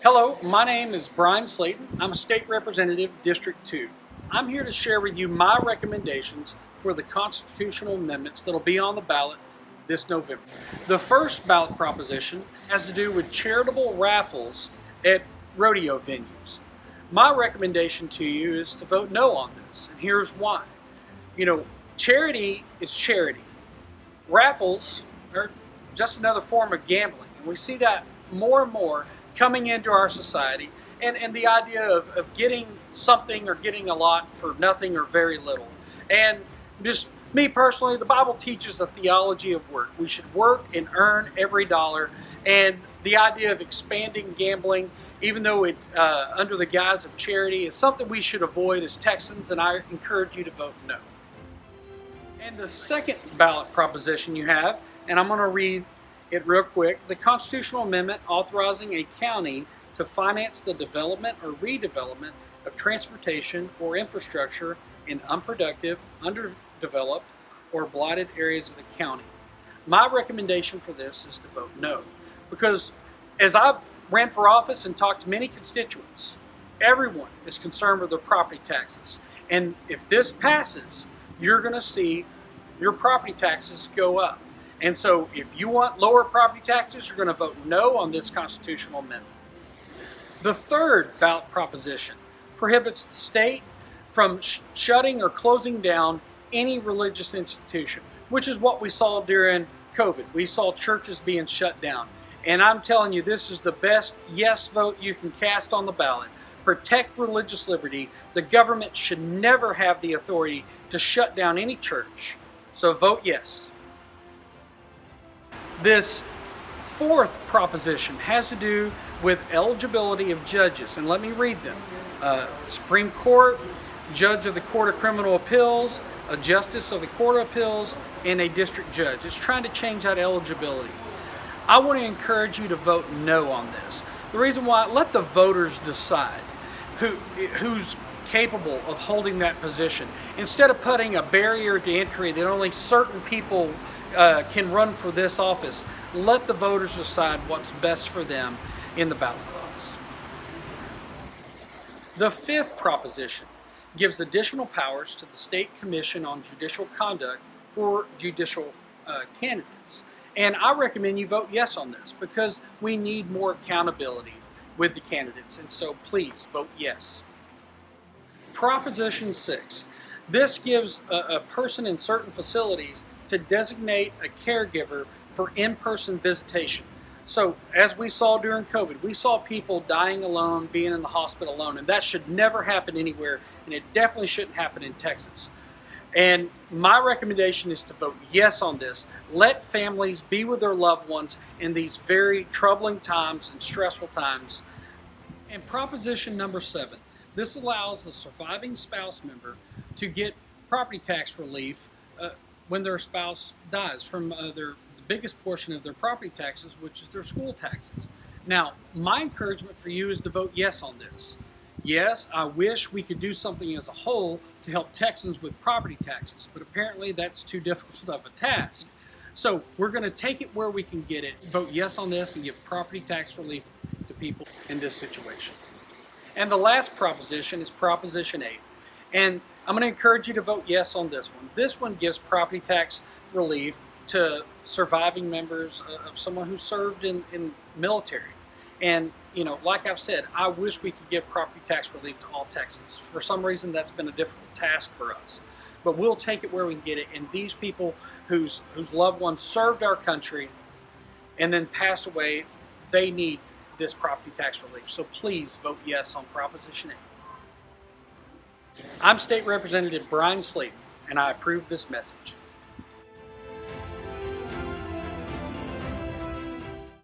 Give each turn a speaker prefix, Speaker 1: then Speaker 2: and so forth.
Speaker 1: Hello, my name is Brian Slayton. I'm a state representative, District 2. I'm here to share with you my recommendations for the constitutional amendments that'll be on the ballot this November. The first ballot proposition has to do with charitable raffles at rodeo venues. My recommendation to you is to vote no on this, and here's why. Charity is charity. Raffles are just another form of gambling, and we see that more and more coming into our society, and the idea of getting something or getting a lot for nothing or very little. And just me personally, the Bible teaches a theology of work. We should work and earn every dollar, and the idea of expanding gambling, even though it's under the guise of charity, is something we should avoid as Texans, and I encourage you to vote no. And the second ballot proposition you have, and I'm going to read it real quick, the constitutional amendment authorizing a county to finance the development or redevelopment of transportation or infrastructure in unproductive, underdeveloped, or blighted areas of the county. My recommendation for this is to vote no, because as I ran for office and talked to many constituents, everyone is concerned with their property taxes. And if this passes, you're going to see your property taxes go up. And so if you want lower property taxes, you're going to vote no on this constitutional amendment. The third ballot proposition prohibits the state from shutting or closing down any religious institution, which is what we saw during COVID. We saw churches being shut down. And I'm telling you, this is the best yes vote you can cast on the ballot. Protect religious liberty. The government should never have the authority to shut down any church. So vote yes. This fourth proposition has to do with eligibility of judges, and let me read them. Supreme Court, Judge of the Court of Criminal Appeals, a Justice of the Court of Appeals, and a District Judge. It's trying to change that eligibility. I want to encourage you to vote no on this. The reason why, let the voters decide who's capable of holding that position. Instead of putting a barrier to entry that only certain people can run for this office, let the voters decide what's best for them in the ballot box. The fifth proposition gives additional powers to the State Commission on Judicial Conduct for judicial candidates. And I recommend you vote yes on this because we need more accountability with the candidates. And so please vote yes. Proposition 6. This gives a person in certain facilities to designate a caregiver for in-person visitation. So as we saw during COVID, we saw people dying alone, being in the hospital alone, and that should never happen anywhere, and it definitely shouldn't happen in Texas. And my recommendation is to vote yes on this. Let families be with their loved ones in these very troubling times and stressful times. And proposition number 7, this allows the surviving spouse member to get property tax relief when their spouse dies from the biggest portion of their property taxes, which is their school taxes. Now, my encouragement for you is to vote yes on this. Yes, I wish we could do something as a whole to help Texans with property taxes, but apparently that's too difficult of a task. So we're going to take it where we can get it. Vote yes on this and give property tax relief to people in this situation. And the last proposition is Proposition 8. And I'm going to encourage you to vote yes on this one. This one gives property tax relief to surviving members of someone who served in military. And, like I've said, I wish we could give property tax relief to all Texans. For some reason, that's been a difficult task for us. But we'll take it where we can get it. And these people whose loved ones served our country and then passed away, they need this property tax relief. So please vote yes on Proposition 8. I'm State Representative Brian Slayton, and I approve this message.